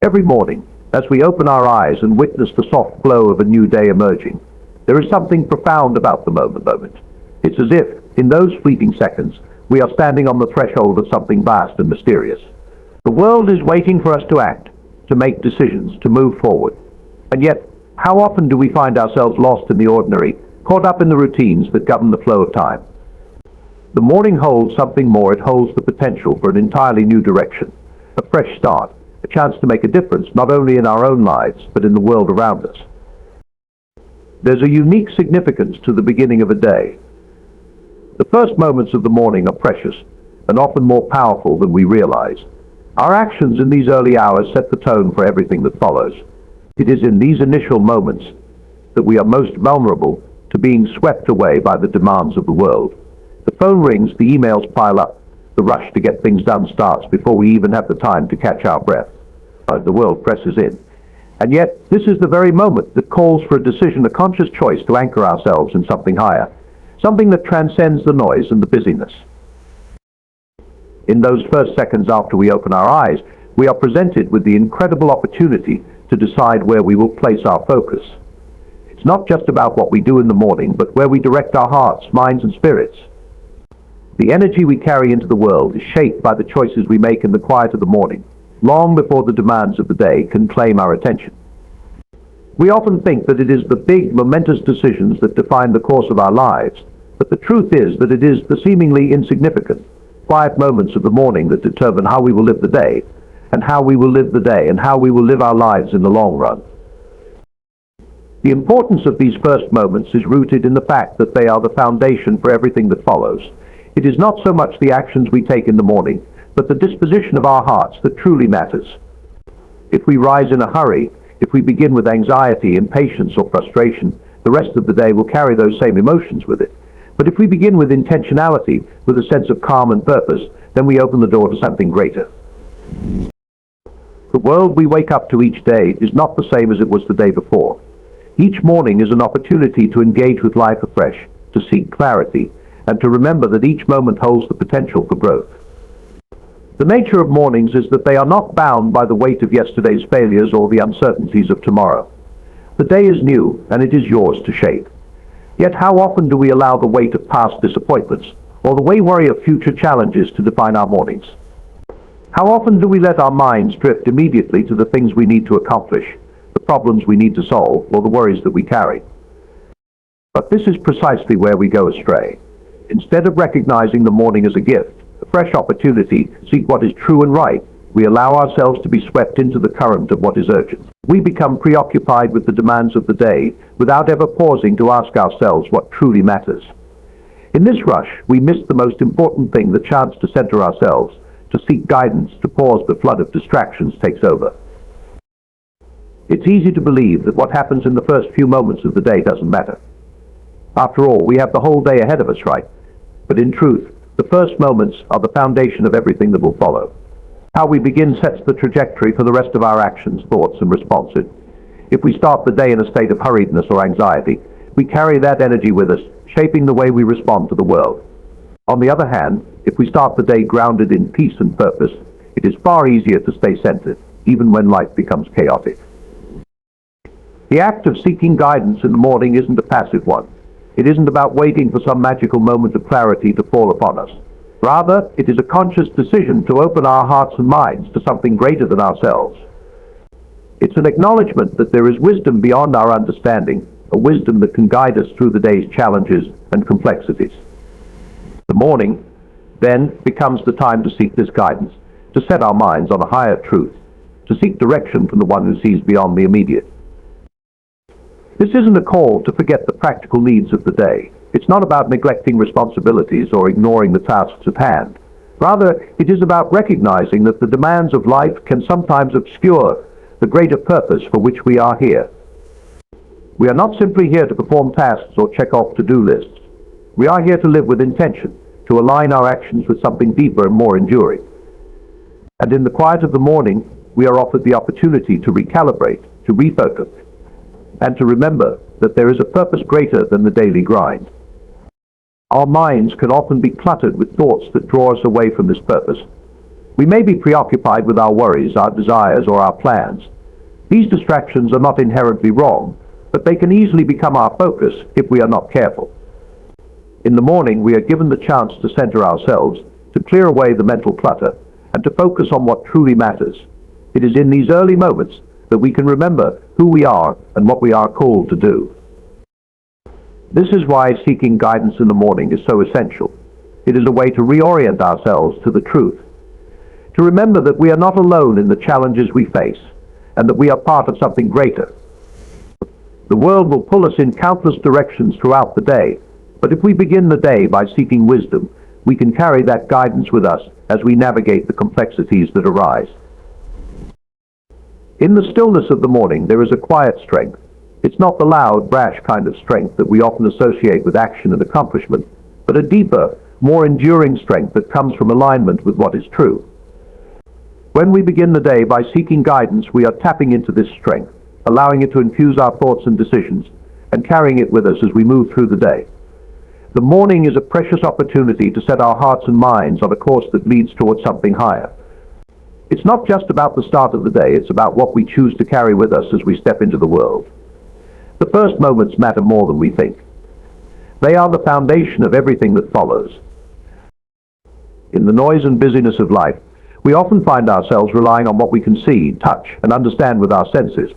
Every morning, as we open our eyes and witness the soft glow of a new day emerging, there is something profound about the moment. It's as if, in those fleeting seconds, we are standing on the threshold of something vast and mysterious. The world is waiting for us to act, to make decisions, to move forward. And yet, how often do we find ourselves lost in the ordinary, caught up in the routines that govern the flow of time? The morning holds something more. It holds the potential for an entirely new direction, a fresh start, a chance to make a difference not only in our own lives, but in the world around us. There's a unique significance to the beginning of a day. The first moments of the morning are precious, and often more powerful than we realize. Our actions in these early hours set the tone for everything that follows. It is in these initial moments that we are most vulnerable to being swept away by the demands of the world. The phone rings, the emails pile up, the rush to get things done starts before we even have the time to catch our breath. The world presses in. And yet, this is the very moment that calls for a decision, a conscious choice to anchor ourselves in something higher, something that transcends the noise and the busyness. In those first seconds after we open our eyes, we are presented with the incredible opportunity to decide where we will place our focus. It's not just about what we do in the morning, but where we direct our hearts, minds, and spirits. The energy we carry into the world is shaped by the choices we make in the quiet of the morning, long before the demands of the day can claim our attention. We often think that it is the big, momentous decisions that define the course of our lives, but the truth is that it is the seemingly insignificant, quiet moments of the morning that determine how we will live the day, and how we will live the day, and how we will live our lives in the long run. The importance of these first moments is rooted in the fact that they are the foundation for everything that follows. It is not so much the actions we take in the morning, but the disposition of our hearts that truly matters. If we rise in a hurry, if we begin with anxiety, impatience, or frustration, the rest of the day will carry those same emotions with it. But if we begin with intentionality, with a sense of calm and purpose, then we open the door to something greater. The world we wake up to each day is not the same as it was the day before. Each morning is an opportunity to engage with life afresh, to seek clarity, and to remember that each moment holds the potential for growth. The nature of mornings is that they are not bound by the weight of yesterday's failures or the uncertainties of tomorrow. The day is new, and it is yours to shape. Yet how often do we allow the weight of past disappointments, or the worry of future challenges to define our mornings? How often do we let our minds drift immediately to the things we need to accomplish, the problems we need to solve, or the worries that we carry? But this is precisely where we go astray. Instead of recognizing the morning as a gift, a fresh opportunity to seek what is true and right, we allow ourselves to be swept into the current of what is urgent. We become preoccupied with the demands of the day without ever pausing to ask ourselves what truly matters. In this rush, we miss the most important thing, the chance to center ourselves, to seek guidance, to pause the flood of distractions takes over. It's easy to believe that what happens in the first few moments of the day doesn't matter. After all, we have the whole day ahead of us, right? But in truth, the first moments are the foundation of everything that will follow. How we begin sets the trajectory for the rest of our actions, thoughts, and responses. If we start the day in a state of hurriedness or anxiety, we carry that energy with us, shaping the way we respond to the world. On the other hand, if we start the day grounded in peace and purpose, it is far easier to stay centered, even when life becomes chaotic. The act of seeking guidance in the morning isn't a passive one. It isn't about waiting for some magical moment of clarity to fall upon us. Rather, it is a conscious decision to open our hearts and minds to something greater than ourselves. It's an acknowledgement that there is wisdom beyond our understanding, a wisdom that can guide us through the day's challenges and complexities. The morning, then, becomes the time to seek this guidance, to set our minds on a higher truth, to seek direction from the one who sees beyond the immediate. This isn't a call to forget the practical needs of the day. It's not about neglecting responsibilities or ignoring the tasks at hand. Rather, it is about recognizing that the demands of life can sometimes obscure the greater purpose for which we are here. We are not simply here to perform tasks or check off to-do lists. We are here to live with intention, to align our actions with something deeper and more enduring. And in the quiet of the morning, we are offered the opportunity to recalibrate, to refocus, and to remember that there is a purpose greater than the daily grind. Our minds can often be cluttered with thoughts that draw us away from this purpose. We may be preoccupied with our worries, our desires, or our plans. These distractions are not inherently wrong, but they can easily become our focus if we are not careful. In the morning, we are given the chance to center ourselves, to clear away the mental clutter, and to focus on what truly matters. It is in these early moments that we can remember who we are and what we are called to do. This is why seeking guidance in the morning is so essential. It is a way to reorient ourselves to the truth, to remember that we are not alone in the challenges we face, and that we are part of something greater. The world will pull us in countless directions throughout the day, but if we begin the day by seeking wisdom, we can carry that guidance with us as we navigate the complexities that arise. In the stillness of the morning, there is a quiet strength. It's not the loud, brash kind of strength that we often associate with action and accomplishment, but a deeper, more enduring strength that comes from alignment with what is true. When we begin the day by seeking guidance, we are tapping into this strength, allowing it to infuse our thoughts and decisions, and carrying it with us as we move through the day. The morning is a precious opportunity to set our hearts and minds on a course that leads towards something higher. It's not just about the start of the day, it's about what we choose to carry with us as we step into the world. The first moments matter more than we think. They are the foundation of everything that follows. In the noise and busyness of life, we often find ourselves relying on what we can see, touch, and understand with our senses.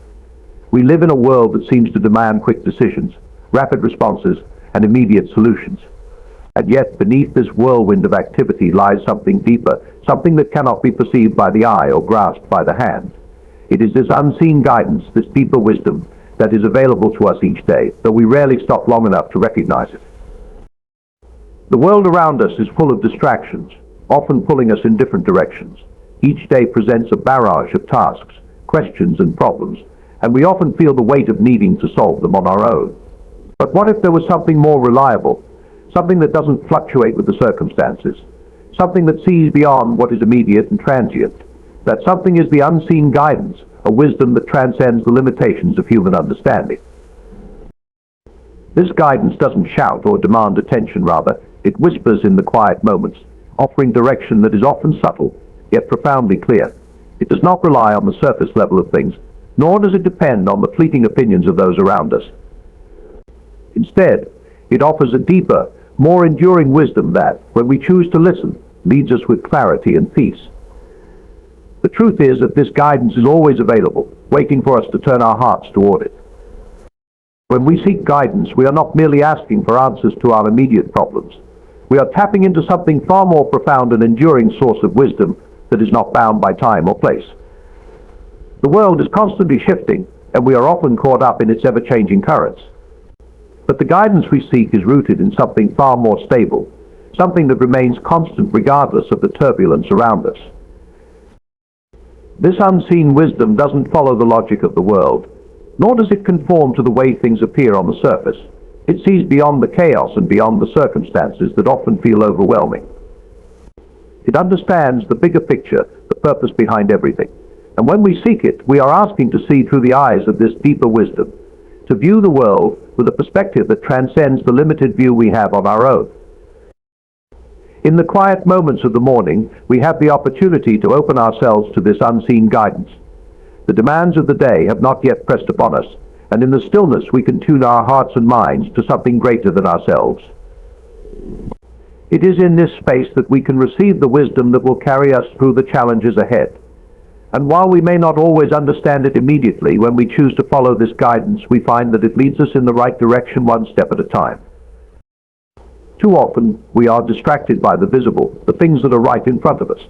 We live in a world that seems to demand quick decisions, rapid responses, and immediate solutions. And yet, beneath this whirlwind of activity lies something deeper, something that cannot be perceived by the eye or grasped by the hand. It is this unseen guidance, this deeper wisdom, that is available to us each day, though we rarely stop long enough to recognize it. The world around us is full of distractions, often pulling us in different directions. Each day presents a barrage of tasks, questions, and problems, and we often feel the weight of needing to solve them on our own. But what if there was something more reliable, something that doesn't fluctuate with the circumstances, something that sees beyond what is immediate and transient? That something is the unseen guidance, a wisdom that transcends the limitations of human understanding. This guidance doesn't shout or demand attention, rather, it whispers in the quiet moments, offering direction that is often subtle, yet profoundly clear. It does not rely on the surface level of things, nor does it depend on the fleeting opinions of those around us. Instead, it offers a deeper, more enduring wisdom that, when we choose to listen, leads us with clarity and peace. The truth is that this guidance is always available, waiting for us to turn our hearts toward it. When we seek guidance, we are not merely asking for answers to our immediate problems. We are tapping into something far more profound and enduring source of wisdom that is not bound by time or place. The world is constantly shifting, and we are often caught up in its ever-changing currents. But the guidance we seek is rooted in something far more stable, something that remains constant regardless of the turbulence around us. This unseen wisdom doesn't follow the logic of the world, nor does it conform to the way things appear on the surface. It sees beyond the chaos and beyond the circumstances that often feel overwhelming. It understands the bigger picture, the purpose behind everything. And when we seek it, we are asking to see through the eyes of this deeper wisdom, to view the world with a perspective that transcends the limited view we have on our own. In the quiet moments of the morning, we have the opportunity to open ourselves to this unseen guidance. The demands of the day have not yet pressed upon us, and in the stillness we can tune our hearts and minds to something greater than ourselves. It is in this space that we can receive the wisdom that will carry us through the challenges ahead. And while we may not always understand it immediately, when we choose to follow this guidance, we find that it leads us in the right direction one step at a time. Too often, we are distracted by the visible, the things that are right in front of us.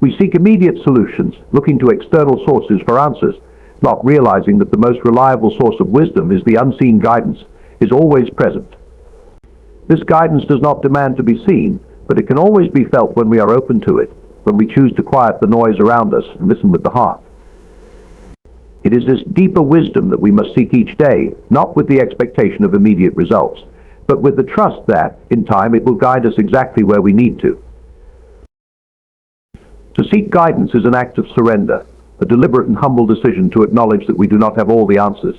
We seek immediate solutions, looking to external sources for answers, not realizing that the most reliable source of wisdom is the unseen guidance, is always present. This guidance does not demand to be seen, but it can always be felt when we are open to it, when we choose to quiet the noise around us and listen with the heart. It is this deeper wisdom that we must seek each day, not with the expectation of immediate results, but with the trust that, in time, it will guide us exactly where we need to. To seek guidance is an act of surrender, a deliberate and humble decision to acknowledge that we do not have all the answers.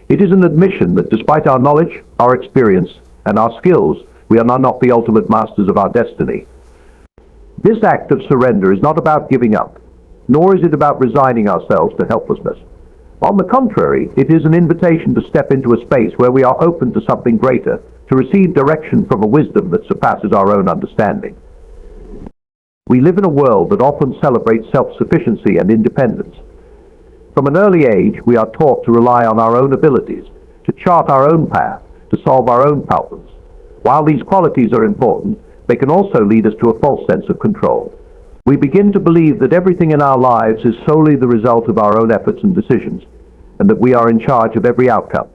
It is an admission that despite our knowledge, our experience, and our skills, we are not the ultimate masters of our destiny. This act of surrender is not about giving up, nor is it about resigning ourselves to helplessness. On the contrary, it is an invitation to step into a space where we are open to something greater, to receive direction from a wisdom that surpasses our own understanding. We live in a world that often celebrates self-sufficiency and independence. From an early age, we are taught to rely on our own abilities, to chart our own path, to solve our own problems. While these qualities are important, they can also lead us to a false sense of control. We begin to believe that everything in our lives is solely the result of our own efforts and decisions, and that we are in charge of every outcome.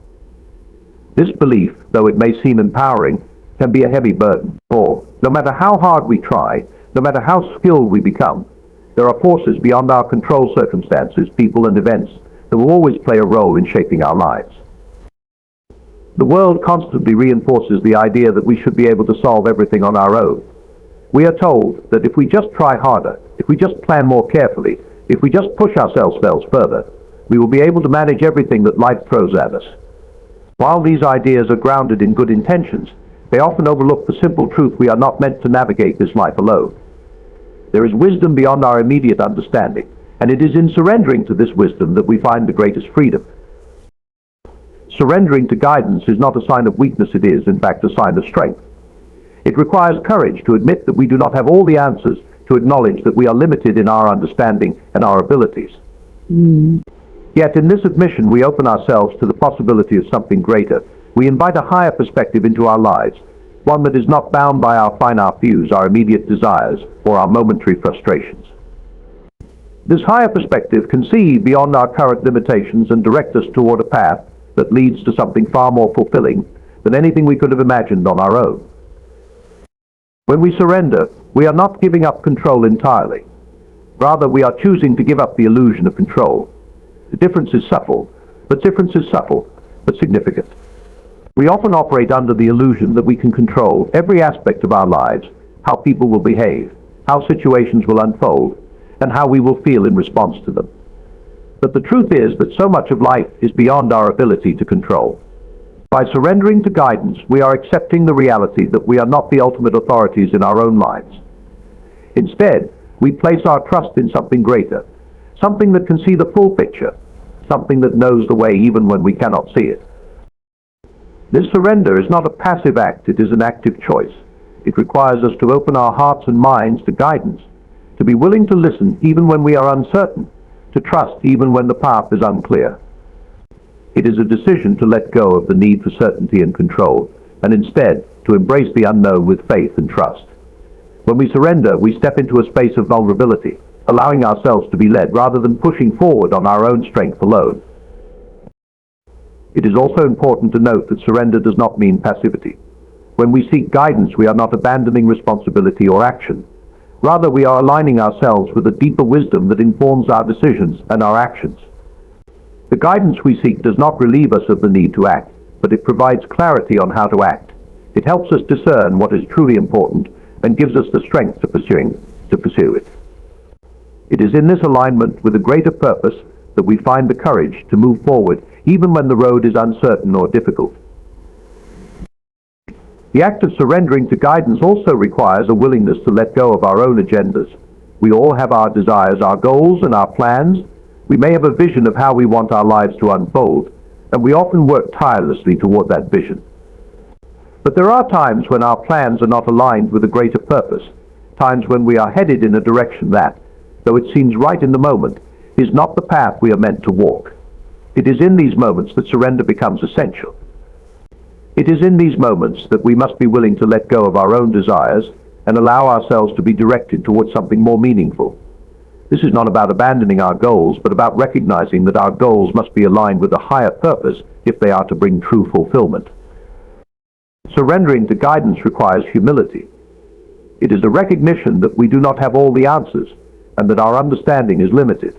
This belief, though it may seem empowering, can be a heavy burden. For no matter how hard we try, no matter how skilled we become, there are forces beyond our control, circumstances, people and events that will always play a role in shaping our lives. The world constantly reinforces the idea that we should be able to solve everything on our own. We are told that if we just try harder, if we just plan more carefully, if we just push ourselves further, we will be able to manage everything that life throws at us. While these ideas are grounded in good intentions, they often overlook the simple truth we are not meant to navigate this life alone. There is wisdom beyond our immediate understanding, and it is in surrendering to this wisdom that we find the greatest freedom. Surrendering to guidance is not a sign of weakness, it is, in fact, a sign of strength. It requires courage to admit that we do not have all the answers, to acknowledge that we are limited in our understanding and our abilities. Yet in this admission we open ourselves to the possibility of something greater. We invite a higher perspective into our lives, one that is not bound by our finite views, our immediate desires, or our momentary frustrations. This higher perspective can see beyond our current limitations and direct us toward a path that leads to something far more fulfilling than anything we could have imagined on our own. When we surrender, we are not giving up control entirely. Rather, we are choosing to give up the illusion of control. The difference is subtle, but significant. We often operate under the illusion that we can control every aspect of our lives, how people will behave, how situations will unfold, and how we will feel in response to them. But the truth is that so much of life is beyond our ability to control. By surrendering to guidance, we are accepting the reality that we are not the ultimate authorities in our own lives. Instead, we place our trust in something greater, something that can see the full picture, something that knows the way even when we cannot see it. This surrender is not a passive act, it is an active choice. It requires us to open our hearts and minds to guidance, to be willing to listen even when we are uncertain, to trust even when the path is unclear. It is a decision to let go of the need for certainty and control, and instead to embrace the unknown with faith and trust. When we surrender, we step into a space of vulnerability, allowing ourselves to be led rather than pushing forward on our own strength alone. It is also important to note that surrender does not mean passivity. When we seek guidance, we are not abandoning responsibility or action. Rather, we are aligning ourselves with a deeper wisdom that informs our decisions and our actions. The guidance we seek does not relieve us of the need to act, but it provides clarity on how to act. It helps us discern what is truly important and gives us the strength to pursue it. It is in this alignment with a greater purpose that we find the courage to move forward even when the road is uncertain or difficult. The act of surrendering to guidance also requires a willingness to let go of our own agendas. We all have our desires, our goals, and our plans. We may have a vision of how we want our lives to unfold, and we often work tirelessly toward that vision. But there are times when our plans are not aligned with a greater purpose, times when we are headed in a direction that, though it seems right in the moment, is not the path we are meant to walk. It is in these moments that surrender becomes essential. It is in these moments that we must be willing to let go of our own desires and allow ourselves to be directed towards something more meaningful. This is not about abandoning our goals, but about recognizing that our goals must be aligned with a higher purpose if they are to bring true fulfillment. Surrendering to guidance requires humility. It is a recognition that we do not have all the answers and that our understanding is limited.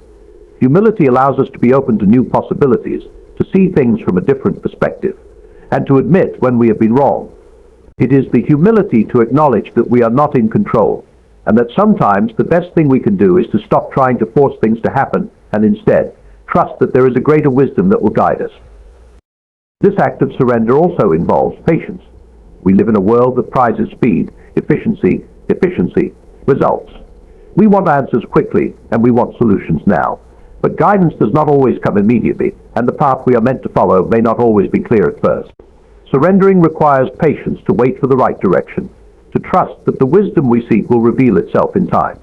Humility allows us to be open to new possibilities, to see things from a different perspective, and to admit when we have been wrong. It is the humility to acknowledge that we are not in control, and that sometimes the best thing we can do is to stop trying to force things to happen and instead trust that there is a greater wisdom that will guide us. This act of surrender also involves patience. We live in a world that prizes speed, efficiency, Results. We want answers quickly, and we want solutions now. But guidance does not always come immediately, and the path we are meant to follow may not always be clear at first. Surrendering requires patience to wait for the right direction, to trust that the wisdom we seek will reveal itself in time.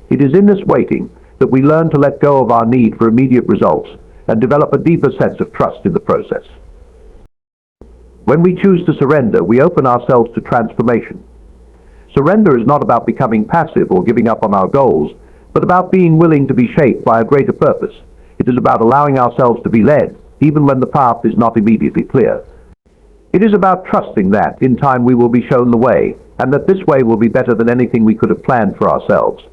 It is in this waiting that we learn to let go of our need for immediate results and develop a deeper sense of trust in the process. When we choose to surrender, we open ourselves to transformation. Surrender is not about becoming passive or giving up on our goals, but about being willing to be shaped by a greater purpose. It is about allowing ourselves to be led, even when the path is not immediately clear. It is about trusting that, in time, we will be shown the way, and that this way will be better than anything we could have planned for ourselves.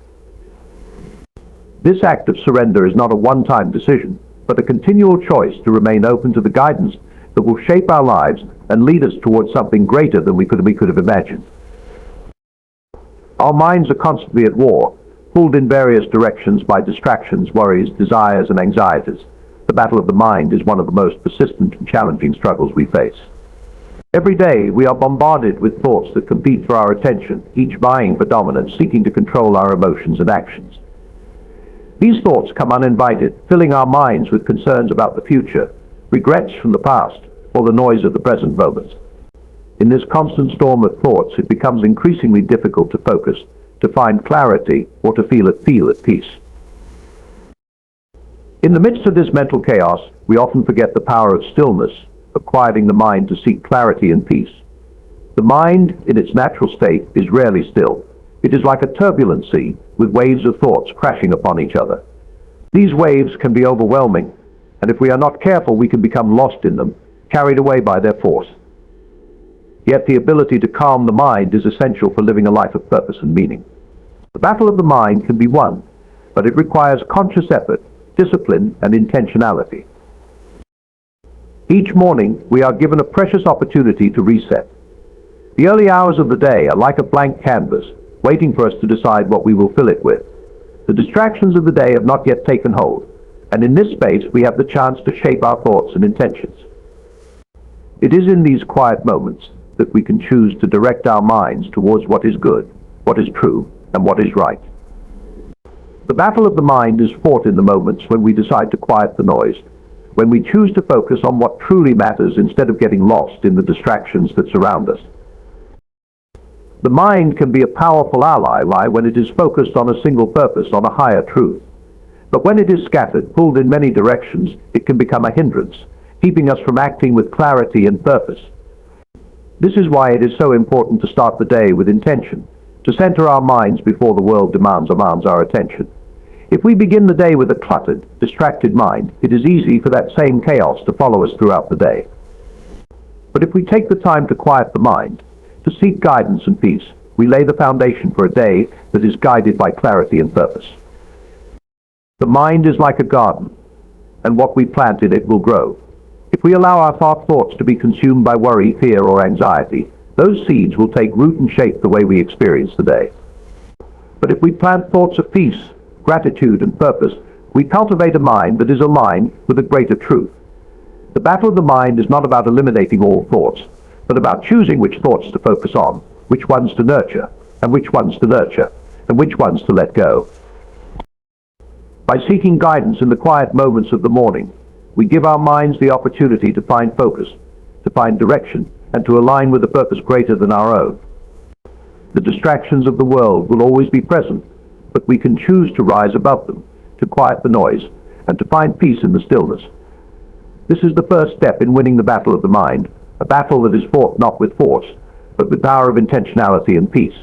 This act of surrender is not a one-time decision, but a continual choice to remain open to the guidance that will shape our lives and lead us towards something greater than we could have imagined. Our minds are constantly at war, pulled in various directions by distractions, worries, desires, and anxieties. The battle of the mind is one of the most persistent and challenging struggles we face. Every day, we are bombarded with thoughts that compete for our attention, each vying for dominance, seeking to control our emotions and actions. These thoughts come uninvited, filling our minds with concerns about the future, regrets from the past, or the noise of the present moment. In this constant storm of thoughts, it becomes increasingly difficult to focus, to find clarity, or to feel at peace. In the midst of this mental chaos, we often forget the power of stillness, of quieting the mind to seek clarity and peace. The mind, in its natural state, is rarely still. It is like a turbulent sea, with waves of thoughts crashing upon each other. These waves can be overwhelming, and if we are not careful, we can become lost in them, carried away by their force. Yet the ability to calm the mind is essential for living a life of purpose and meaning. The battle of the mind can be won, but it requires conscious effort, discipline, and intentionality. Each morning, we are given a precious opportunity to reset. The early hours of the day are like a blank canvas, waiting for us to decide what we will fill it with. The distractions of the day have not yet taken hold, and in this space we have the chance to shape our thoughts and intentions. It is in these quiet moments that we can choose to direct our minds towards what is good, what is true, and what is right. The battle of the mind is fought in the moments when we decide to quiet the noise, when we choose to focus on what truly matters instead of getting lost in the distractions that surround us. The mind can be a powerful ally when it is focused on a single purpose, on a higher truth. But when it is scattered, pulled in many directions, it can become a hindrance, keeping us from acting with clarity and purpose. This is why it is so important to start the day with intention, to center our minds before the world demands our attention. If we begin the day with a cluttered, distracted mind, it is easy for that same chaos to follow us throughout the day. But if we take the time to quiet the mind, to seek guidance and peace, we lay the foundation for a day that is guided by clarity and purpose. The mind is like a garden, and what we plant in it will grow. If we allow our thoughts to be consumed by worry, fear, or anxiety, those seeds will take root and shape the way we experience the day. But if we plant thoughts of peace, gratitude, and purpose, we cultivate a mind that is aligned with a greater truth. The battle of the mind is not about eliminating all thoughts, but about choosing which thoughts to focus on, which ones to nurture, and which ones to let go. By seeking guidance in the quiet moments of the morning, we give our minds the opportunity to find focus, to find direction, and to align with a purpose greater than our own. The distractions of the world will always be present, but we can choose to rise above them, to quiet the noise, and to find peace in the stillness. This is the first step in winning the battle of the mind, a battle that is fought not with force, but with power of intentionality and peace.